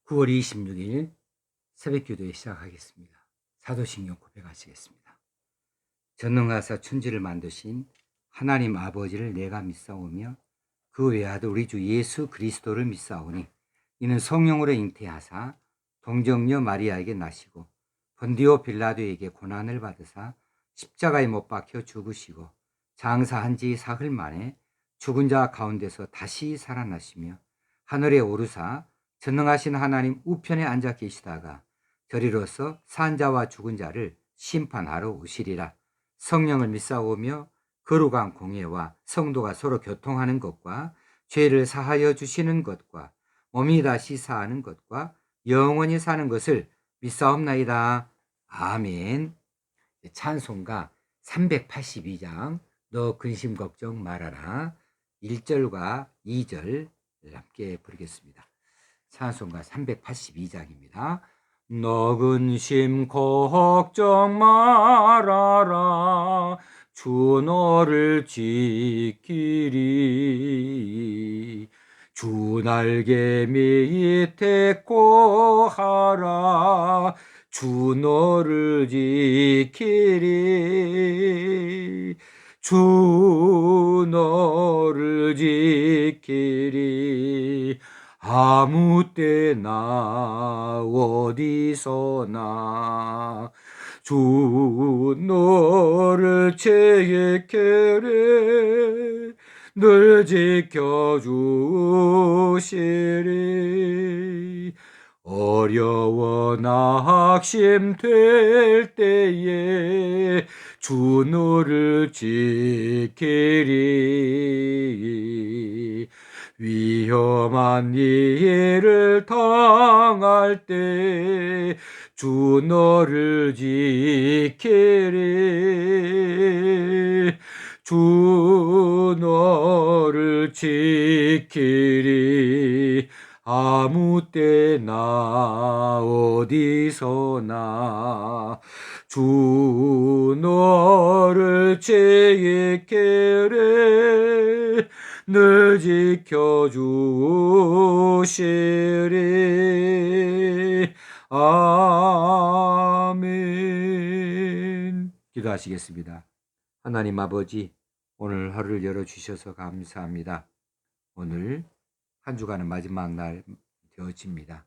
9월 26일 새벽기도에 시작하겠습니다. 사도신경 고백하시겠습니다. 전능하사 천지를 만드신 하나님 아버지를 내가 믿사오며 그 외아들 우리 주 예수 그리스도를 믿사오니 이는 성령으로 잉태하사 동정녀 마리아에게 나시고 본디오 빌라도에게 고난을 받으사 십자가에 못 박혀 죽으시고 장사한 지 사흘 만에 죽은 자 가운데서 다시 살아나시며 하늘에 오르사 전능하신 하나님 우편에 앉아 계시다가 저리로서 산 자와 죽은 자를 심판하러 오시리라. 성령을 믿사오며 거룩한 공예와 성도가 서로 교통하는 것과 죄를 사하여 주시는 것과 몸이 다시 사하는 것과 영원히 사는 것을 믿사옵나이다. 아멘. 찬송가 382장 너 근심 걱정 말아라 1절과 2절 함께 부르겠습니다. 찬송가 382장입니다. 너 근심 걱정 말아라 주 너를 지키리 주 날개 밑에 거하라 주 너를 지키리 주 너를 지키리 아무 때나 어디서나 주 너를 지키리 늘 지켜주시리 어려워 낙심될 때에 주 너를 지키리 위험한 일을 당할 때 주 너를 지키리 주 너를 지키리 아무 때나 어디서나 주 너를 지키리 늘 지켜주시리 아멘. 기도하시겠습니다. 하나님 아버지, 오늘 하루를 열어주셔서 감사합니다. 오늘 한 주간의 마지막 날 되어집니다.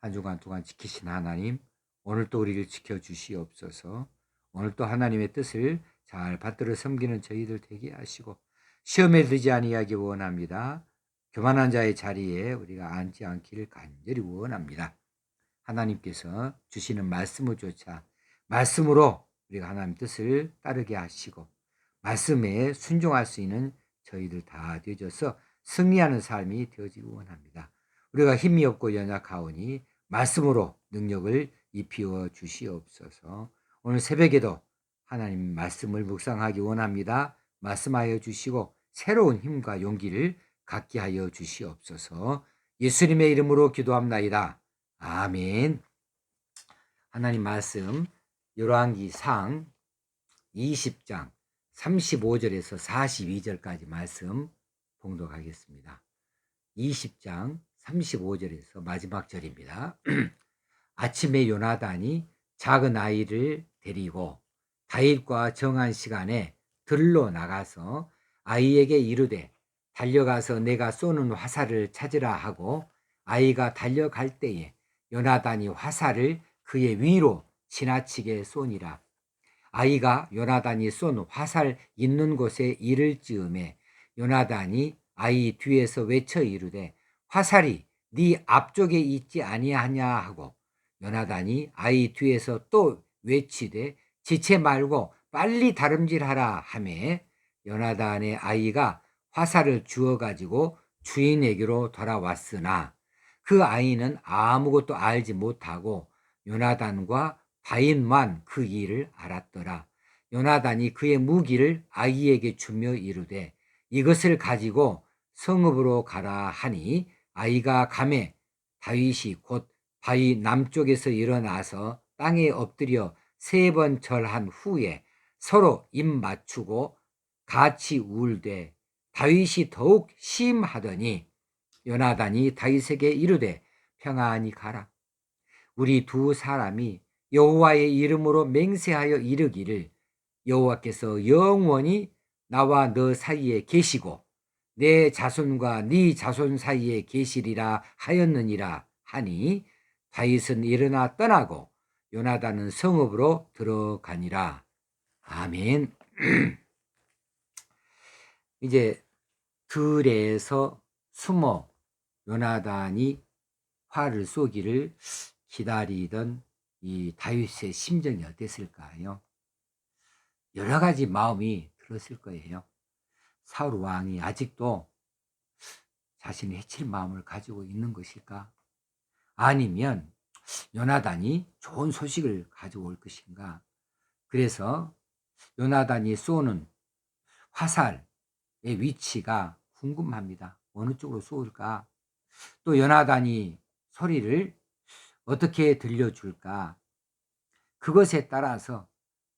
한 주간 동안 지키신 하나님, 오늘 또 우리를 지켜주시옵소서. 오늘 또 하나님의 뜻을 잘 받들어 섬기는 저희들 되게 하시고 시험에 들지 아니하기 원합니다. 교만한 자의 자리에 우리가 앉지 않기를 간절히 원합니다. 하나님께서 주시는 말씀을 쫓아 말씀으로 우리가 하나님 뜻을 따르게 하시고 말씀에 순종할 수 있는 저희들 다 되어져서 승리하는 삶이 되어지기 원합니다. 우리가 힘이 없고 연약하오니 말씀으로 능력을 입히어 주시옵소서. 오늘 새벽에도 하나님 말씀을 묵상하기 원합니다. 말씀하여 주시고 새로운 힘과 용기를 갖게 하여 주시옵소서. 예수님의 이름으로 기도합나이다. 아멘. 하나님 말씀 열왕기상 20장 35절에서 42절까지 말씀 봉독하겠습니다. 20장 35절에서 마지막 절입니다. 아침에 요나단이 작은 아이를 데리고 다윗과 정한 시간에 들로 나가서 아이에게 이르되 달려가서 내가 쏘는 화살을 찾으라 하고 아이가 달려갈 때에 요나단이 화살을 그의 위로 지나치게 쏘니라. 아이가 요나단이 쏜 화살 있는 곳에 이를 즈음에 요나단이 아이 뒤에서 외쳐 이르되 화살이 네 앞쪽에 있지 아니하냐 하고 요나단이 아이 뒤에서 또 외치되 지체 말고 빨리 다름질하라 하매 요나단의 아이가 화살을 주워 가지고 주인에게로 돌아왔으나 그 아이는 아무것도 알지 못하고 요나단과 다윗만 그 일을 알았더라. 요나단이 그의 무기를 아이에게 주며 이르되 이것을 가지고 성읍으로 가라 하니 아이가 가매 다윗이 곧 바위 남쪽에서 일어나서 땅에 엎드려 3번 절한 후에 서로 입 맞추고 같이 울되 다윗이 더욱 심하더니 요나단이 다윗에게 이르되 평안히 가라. 우리 두 사람이 여호와의 이름으로 맹세하여 이르기를 여호와께서 영원히 나와 너 사이에 계시고 내 자손과 네 자손 사이에 계시리라 하였느니라 하니 다윗은 일어나 떠나고 요나단은 성읍으로 들어가니라. 아멘. 이제 들에서 숨어 요나단이 화를 쏘기를 기다리던 이 다윗의 심정이 어땠을까요? 여러 가지 마음이 들었을 거예요. 사울 왕이 아직도 자신을 해칠 마음을 가지고 있는 것일까? 아니면 요나단이 좋은 소식을 가지고 올 것인가? 그래서 요나단이 쏘는 화살의 위치가 궁금합니다. 어느 쪽으로 쏘을까? 또 요나단이 소리를 어떻게 들려줄까? 그것에 따라서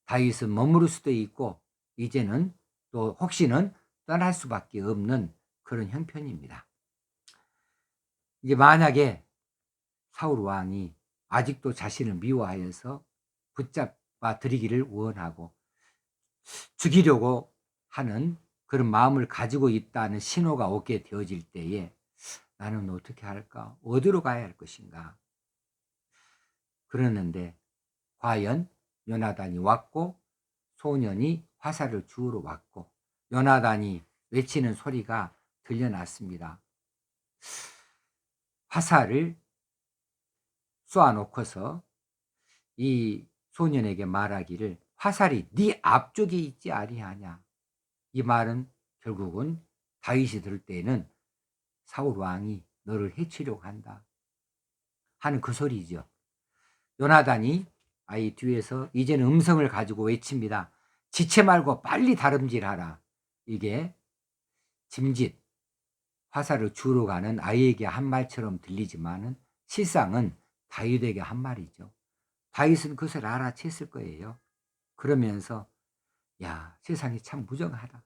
다윗은 머무를 수도 있고 이제는 또 혹시는 떠날 수밖에 없는 그런 형편입니다. 이제 만약에 사울 왕이 아직도 자신을 미워하여서 붙잡아 들이기를 원하고 죽이려고 하는 그런 마음을 가지고 있다는 신호가 오게 되어질 때에 나는 어떻게 할까? 어디로 가야 할 것인가? 그러는데 과연 요나단이 왔고 소년이 화살을 주우러 왔고 요나단이 외치는 소리가 들려났습니다. 화살을 쏘아놓고서 이 소년에게 말하기를 화살이 네 앞쪽에 있지 아니하냐. 이 말은 결국은 다윗이 들을 때에는 사울 왕이 너를 해치려고 한다 하는 그 소리죠. 요나단이 아이 뒤에서 이제는 음성을 가지고 외칩니다. 지체 말고 빨리 다름질하라. 이게 짐짓 화살을 주러 가는 아이에게 한 말처럼 들리지만은 실상은 다윗에게 한 말이죠. 다윗은 그것을 알아챘을 거예요. 그러면서 야, 세상이 참 무정하다.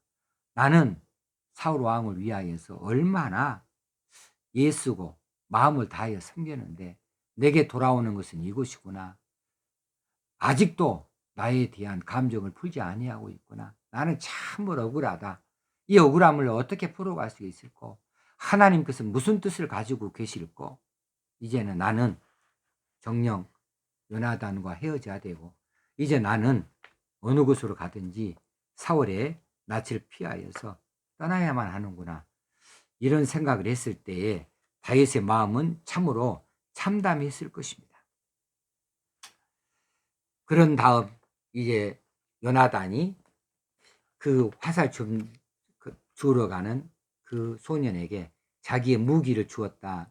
나는 사울 왕을 위하여서 얼마나 애쓰고 마음을 다하여 섬겼는데 내게 돌아오는 것은 이것이구나. 아직도 나에 대한 감정을 풀지 아니하고 있구나. 나는 참으로 억울하다. 이 억울함을 어떻게 풀어갈 수 있을까? 하나님께서 무슨 뜻을 가지고 계실까? 이제는 나는 정녕 요나단과 헤어져야 되고 이제 나는 어느 곳으로 가든지 사울의 낯을 피하여서 떠나야만 하는구나. 이런 생각을 했을 때에 다윗의 마음은 참으로 참담했을 것입니다. 그런 다음 이제 요나단이 그 화살 주러 가는 그 소년에게 자기의 무기를 주었다.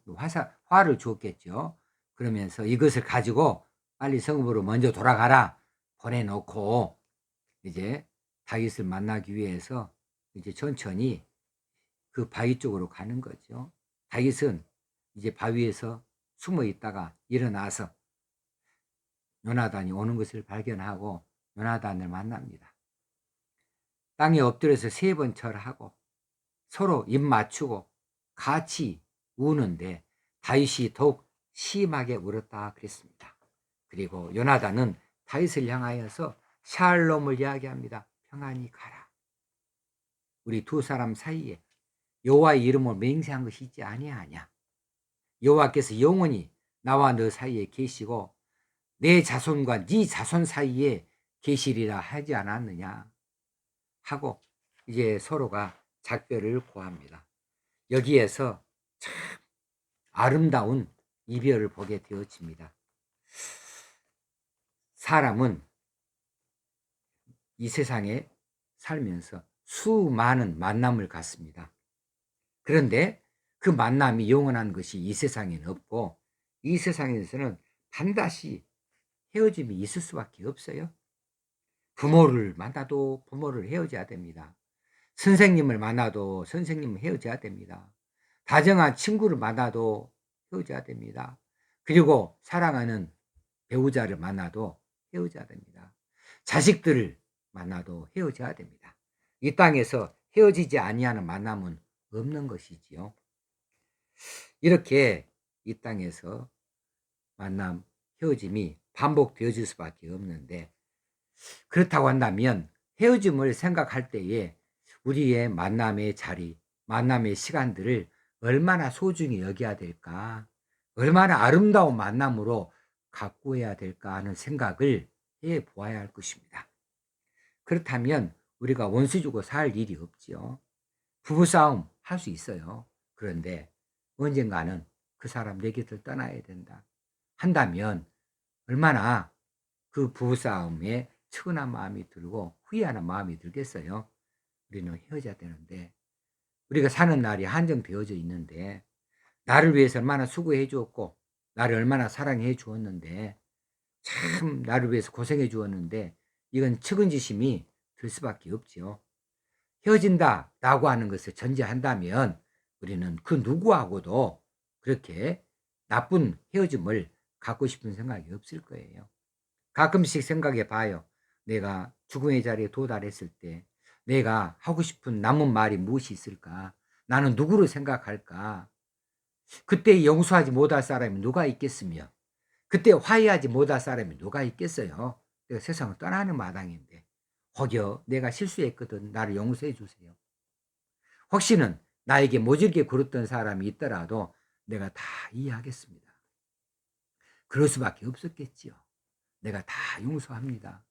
화를 주었겠죠. 그러면서 이것을 가지고 빨리 성읍으로 먼저 돌아가라 보내놓고 이제 다윗을 만나기 위해서 이제 천천히 그 바위 쪽으로 가는 거죠. 다윗은 이제 바위에서 숨어 있다가 일어나서 요나단이 오는 것을 발견하고 요나단을 만납니다. 땅에 엎드려서 3번 절하고 서로 입 맞추고 같이 우는데 다윗이 더욱 심하게 울었다 그랬습니다. 그리고 요나단은 다윗을 향하여서 샬롬을 이야기합니다. 평안히 가라. 우리 두 사람 사이에 여호와의 이름으로 맹세한 것이 있지 아니하냐. 여호와께서 영원히 나와 너 사이에 계시고 내 자손과 네 자손 사이에 계시리라 하지 않았느냐 하고 이제 서로가 작별을 고합니다. 여기에서 참 아름다운 이별을 보게 되어집니다. 사람은 이 세상에 살면서 수많은 만남을 갖습니다. 그런데 그 만남이 영원한 것이 이 세상에는 없고 이 세상에서는 반드시 헤어짐이 있을 수밖에 없어요. 부모를 만나도 부모를 헤어져야 됩니다. 선생님을 만나도 선생님을 헤어져야 됩니다. 다정한 친구를 만나도 헤어져야 됩니다. 그리고 사랑하는 배우자를 만나도 헤어져야 됩니다. 자식들을 만나도 헤어져야 됩니다. 이 땅에서 헤어지지 아니하는 만남은 없는 것이지요. 이렇게 이 땅에서 만남, 헤어짐이 반복되어질 수밖에 없는데, 그렇다고 한다면 헤어짐을 생각할 때에 우리의 만남의 자리, 만남의 시간들을 얼마나 소중히 여겨야 될까? 얼마나 아름다운 만남으로 가꾸어야 될까 하는 생각을 해 보아야 할 것입니다. 그렇다면 우리가 원수 주고 살 일이 없지요. 부부싸움 할 수 있어요. 그런데 언젠가는 그 사람 내 곁을 떠나야 된다 한다면 얼마나 그 부부싸움에 측은한 마음이 들고 후회하는 마음이 들겠어요. 우리는 헤어져야 되는데, 우리가 사는 날이 한정되어져 있는데, 나를 위해서 얼마나 수고해 주었고 나를 얼마나 사랑해 주었는데, 참 나를 위해서 고생해 주었는데, 이건 측은지심이 들 수밖에 없지요. 헤어진다라고 하는 것을 전제한다면 우리는 그 누구하고도 그렇게 나쁜 헤어짐을 갖고 싶은 생각이 없을 거예요. 가끔씩 생각해 봐요. 내가 죽음의 자리에 도달했을 때 내가 하고 싶은 남은 말이 무엇이 있을까? 나는 누구를 생각할까? 그때 용서하지 못할 사람이 누가 있겠으며, 그때 화해하지 못할 사람이 누가 있겠어요? 내가 세상을 떠나는 마당인데, 혹여 내가 실수했거든, 나를 용서해 주세요. 혹시는 나에게 모질게 굴었던 사람이 있더라도 내가 다 이해하겠습니다. 그럴 수밖에 없었겠지요. 내가 다 용서합니다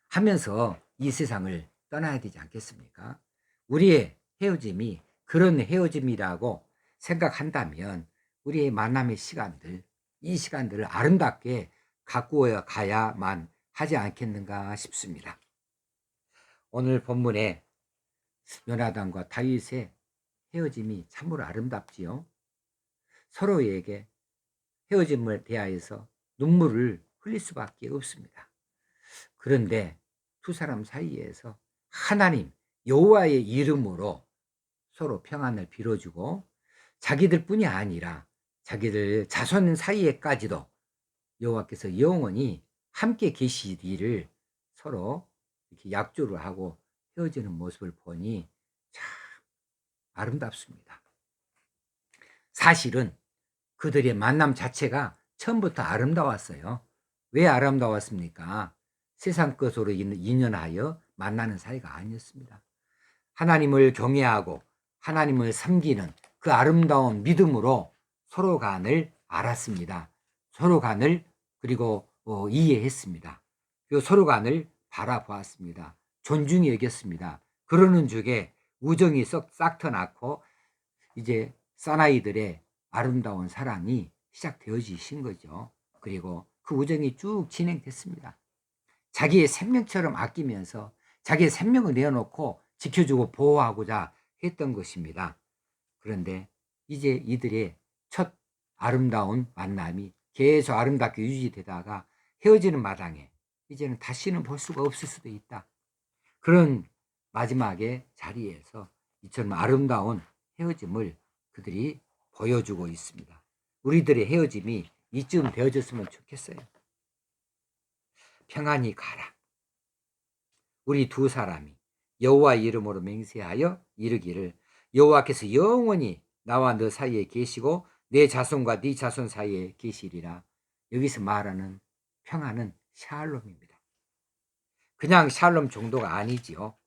하면서 이 세상을 떠나야 되지 않겠습니까? 우리의 헤어짐이 그런 헤어짐이라고 생각한다면 우리의 만남의 시간들, 이 시간들을 아름답게 가꾸어 가야만 하지 않겠는가 싶습니다. 오늘 본문에 요나단과 다윗의 헤어짐이 참으로 아름답지요. 서로에게 헤어짐을 대하여서 눈물을 흘릴 수밖에 없습니다. 그런데 두 사람 사이에서 하나님 여호와의 이름으로 서로 평안을 빌어주고, 자기들뿐이 아니라 자기들 자손 사이에까지도 여호와께서 영원히 함께 계시리를 서로 이렇게 약조를 하고 헤어지는 모습을 보니 참 아름답습니다. 사실은 그들의 만남 자체가 처음부터 아름다웠어요. 왜 아름다웠습니까? 세상 것으로 인연하여 만나는 사이가 아니었습니다. 하나님을 경외하고 하나님을 섬기는 그 아름다운 믿음으로 서로 간을 알았습니다. 서로 간을 그리고 이해했습니다. 그리고 서로 간을 바라보았습니다. 존중히 여겼습니다. 그러는 중에 우정이 싹 터났고 이제 사나이들의 아름다운 사랑이 시작되어지신 거죠. 그리고 그 우정이 쭉 진행됐습니다. 자기의 생명처럼 아끼면서 자기의 생명을 내어놓고 지켜주고 보호하고자 했던 것입니다. 그런데 이제 이들의 첫 아름다운 만남이 계속 아름답게 유지되다가 헤어지는 마당에 이제는 다시는 볼 수가 없을 수도 있다. 그런 마지막의 자리에서 이처럼 아름다운 헤어짐을 그들이 보여주고 있습니다. 우리들의 헤어짐이 이쯤 되어졌으면 좋겠어요. 평안히 가라. 우리 두 사람이 여호와 이름으로 맹세하여 이르기를, 여호와께서 영원히 나와 너 사이에 계시고 내 자손과 네 자손 사이에 계시리라. 여기서 말하는 평안은 샬롬입니다. 그냥 샬롬 정도가 아니지요.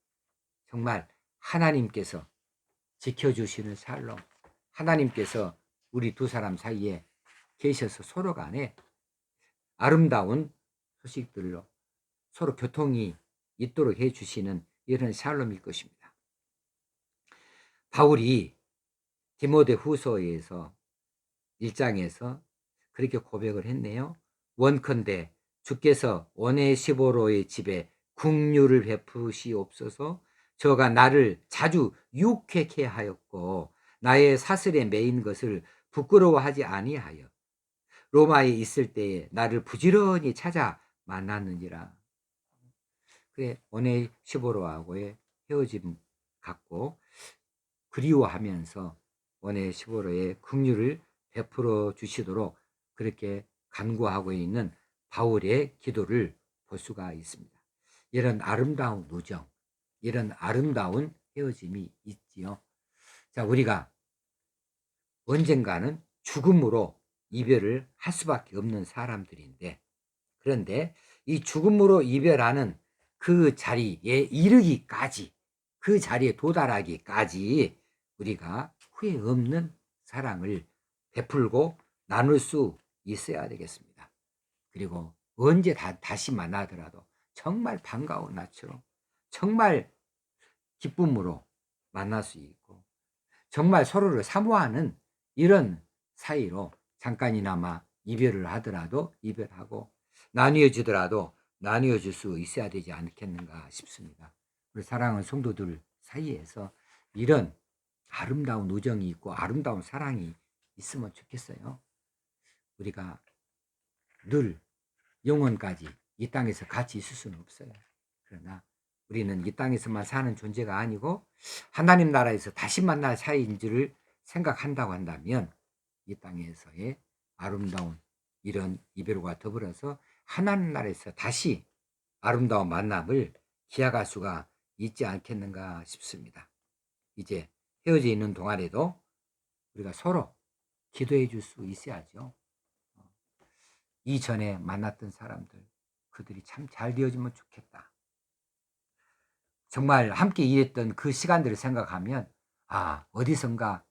정말 하나님께서 지켜주시는 샬롬, 하나님께서 우리 두 사람 사이에 계셔서 서로 간에 아름다운 소식들로 서로 교통이 있도록 해주시는 이런 샬롬일 것입니다. 바울이 디모데 후서에서 1장에서 그렇게 고백을 했네요. 원컨대 주께서 오네시보로의 집에 긍휼을 베푸시옵소서. 저가 나를 자주 유쾌케 하였고 나의 사슬에 매인 것을 부끄러워하지 아니하여 로마에 있을 때에 나를 부지런히 찾아 만났느니라. 그래, 오네시보로하고의 헤어짐 같고 그리워하면서 오네시보로의 긍휼을 베풀어 주시도록 그렇게 간구하고 있는 바울의 기도를 볼 수가 있습니다. 이런 아름다운 우정, 이런 아름다운 헤어짐이 있지요. 자, 우리가 언젠가는 죽음으로 이별을 할 수밖에 없는 사람들인데, 그런데 이 죽음으로 이별하는 그 자리에 이르기까지, 그 자리에 도달하기까지 우리가 후회 없는 사랑을 베풀고 나눌 수 있어야 되겠습니다. 그리고 언제 다시 만나더라도 정말 반가운 나처럼, 정말 기쁨으로 만날 수 있고, 정말 서로를 사모하는 이런 사이로 잠깐이나마 이별을 하더라도 이별하고, 나뉘어지더라도 나뉘어질 수 있어야 되지 않겠는가 싶습니다. 우리 사랑하는 성도들 사이에서 이런 아름다운 우정이 있고 아름다운 사랑이 있으면 좋겠어요. 우리가 늘 영원까지 이 땅에서 같이 있을 수는 없어요. 그러나 우리는 이 땅에서만 사는 존재가 아니고 하나님 나라에서 다시 만날 사이인 줄을 생각한다고 한다면, 이 땅에서의 아름다운 이런 이별과 더불어서 하나님 나라에서 다시 아름다운 만남을 기약할 수가 있지 않겠는가 싶습니다. 이제 헤어져 있는 동안에도 우리가 서로 기도해 줄 수 있어야죠. 이전에 만났던 사람들, 그들이 참 잘 되어지면 좋겠다. 정말 함께 일했던 그 시간들을 생각하면 어디선가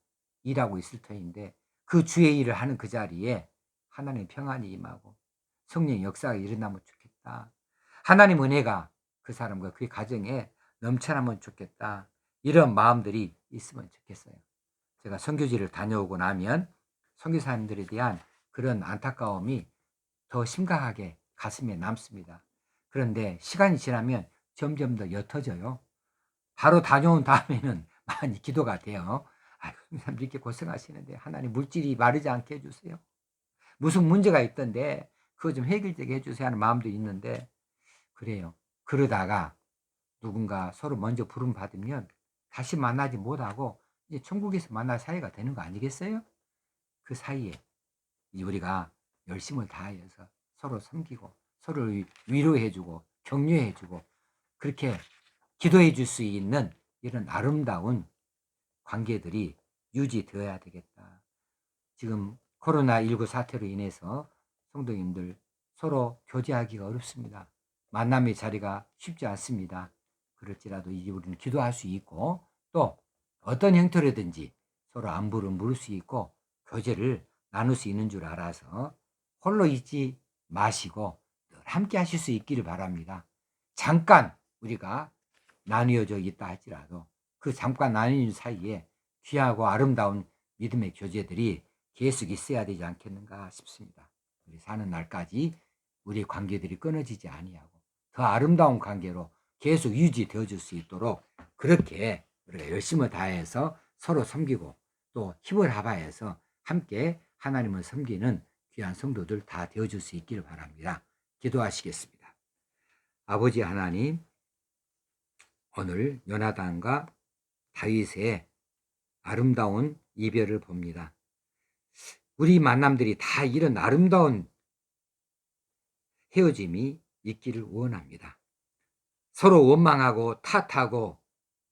일하고 있을 터인데 그 주의 일을 하는 그 자리에 하나님의 평안이 임하고 성령의 역사가 일어나면 좋겠다. 하나님 은혜가 그 사람과 그 가정에 넘쳐나면 좋겠다. 이런 마음들이 있으면 좋겠어요. 제가 선교지를 다녀오고 나면 선교사님들에 대한 그런 안타까움이 더 심각하게 가슴에 남습니다. 그런데 시간이 지나면 점점 더 옅어져요. 바로 다녀온 다음에는 많이 기도가 돼요. 아이고, 사람들이 이렇게 고생하시는데 하나님 물질이 마르지 않게 해주세요. 무슨 문제가 있던데 그거 좀 해결되게 해주세요 하는 마음도 있는데, 그래요. 그러다가 누군가 서로 먼저 부름 받으면 다시 만나지 못하고 이제 천국에서 만날 사이가 되는 거 아니겠어요? 그 사이에 우리가 열심을 다해서 서로 섬기고 서로를 위로해주고 격려해주고 그렇게 기도해 줄 수 있는 이런 아름다운 관계들이 유지되어야 되겠다. 지금 코로나19 사태로 인해서 성도님들 서로 교제하기가 어렵습니다. 만남의 자리가 쉽지 않습니다. 그럴지라도 이제 우리는 기도할 수 있고 또 어떤 형태로든지 서로 안부를 물을 수 있고 교제를 나눌 수 있는 줄 알아서 홀로 있지 마시고 늘 함께 하실 수 있기를 바랍니다. 잠깐 우리가 나뉘어져 있다 할지라도 그 잠깐 나뉘는 사이에 귀하고 아름다운 믿음의 교제들이 계속 있어야 되지 않겠는가 싶습니다. 우리 사는 날까지 우리 관계들이 끊어지지 아니하고 더 아름다운 관계로 계속 유지되어 줄 수 있도록 그렇게 우리가 열심을 다해서 서로 섬기고 또 힘을 합하여서 함께 하나님을 섬기는 귀한 성도들 다 되어줄 수 있기를 바랍니다. 기도하시겠습니다. 아버지 하나님, 오늘 요나단과 다윗의 아름다운 이별을 봅니다. 우리 만남들이 다 이런 아름다운 헤어짐이 있기를 원합니다. 서로 원망하고 탓하고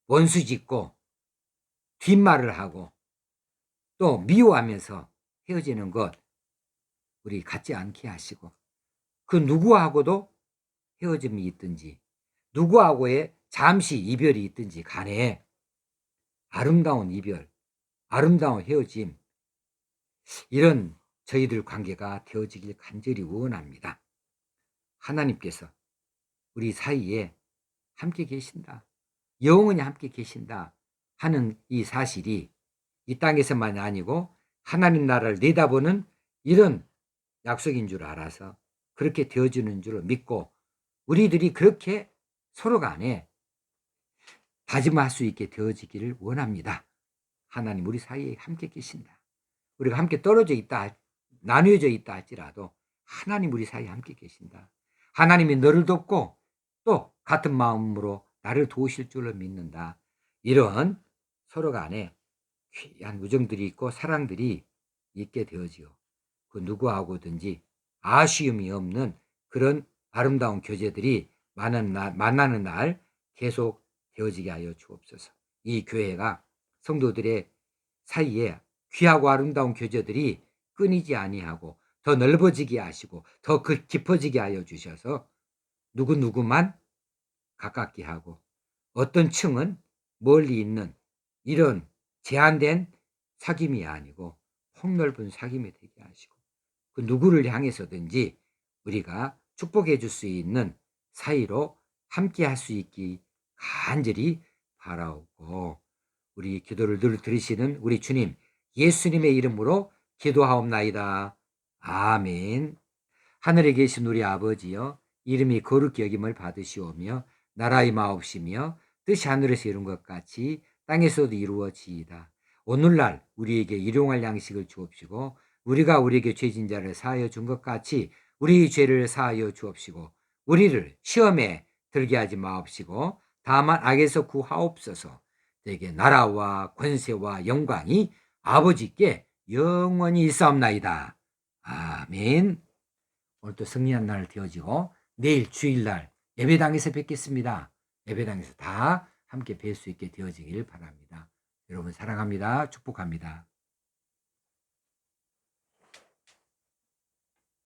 원수짓고 뒷말을 하고 또 미워하면서 헤어지는 것 우리 갖지 않게 하시고, 그 누구하고도 헤어짐이 있든지 누구하고의 잠시 이별이 있든지 간에 아름다운 이별, 아름다운 헤어짐, 이런 저희들 관계가 되어지길 간절히 원합니다. 하나님께서 우리 사이에 함께 계신다, 영원히 함께 계신다 하는 이 사실이 이 땅에서만이 아니고 하나님 나라를 내다보는 이런 약속인 줄 알아서 그렇게 되어지는 줄 믿고 우리들이 그렇게 서로 간에 다짐할 수 있게 되어지기를 원합니다. 하나님 우리 사이에 함께 계신다. 우리가 함께 떨어져 있다, 나뉘어져 있다 할지라도 하나님 우리 사이에 함께 계신다. 하나님이 너를 돕고 또 같은 마음으로 나를 도우실 줄로 믿는다. 이런 서로 간에 귀한 우정들이 있고 사랑들이 있게 되어지요. 그 누구하고든지 아쉬움이 없는 그런 아름다운 교제들이 만나는 날 계속 되어지게 하여 주옵소서. 이 교회가 성도들의 사이에 귀하고 아름다운 교제들이 끊이지 아니하고 더 넓어지게 하시고 더 깊어지게 하여 주셔서 누구누구만 가깝게 하고 어떤 층은 멀리 있는 이런 제한된 사귐이 아니고 폭넓은 사귐이 되게 하시고 그 누구를 향해서든지 우리가 축복해 줄 수 있는 사이로 함께 할 수 있기 간절히 바라오고 우리 기도를 늘 들으시는 우리 주님 예수님의 이름으로 기도하옵나이다. 아멘. 하늘에 계신 우리 아버지여 이름이 거룩히 여김을 받으시오며 나라의 마옵시며 뜻이 하늘에서 이룬 것 같이 땅에서도 이루어지이다. 오늘날 우리에게 일용할 양식을 주옵시고 우리가 우리에게 죄진 자를 사하여 준 것 같이 우리 죄를 사하여 주옵시고 우리를 시험에 들게 하지 마옵시고 다만 악에서 구하옵소서. 되게 나라와 권세와 영광이 아버지께 영원히 있사옵나이다. 아멘. 오늘도 승리한 날 되어지고 내일 주일날 예배당에서 뵙겠습니다. 예배당에서 다 함께 뵐 수 있게 되어지길 바랍니다. 여러분 사랑합니다. 축복합니다.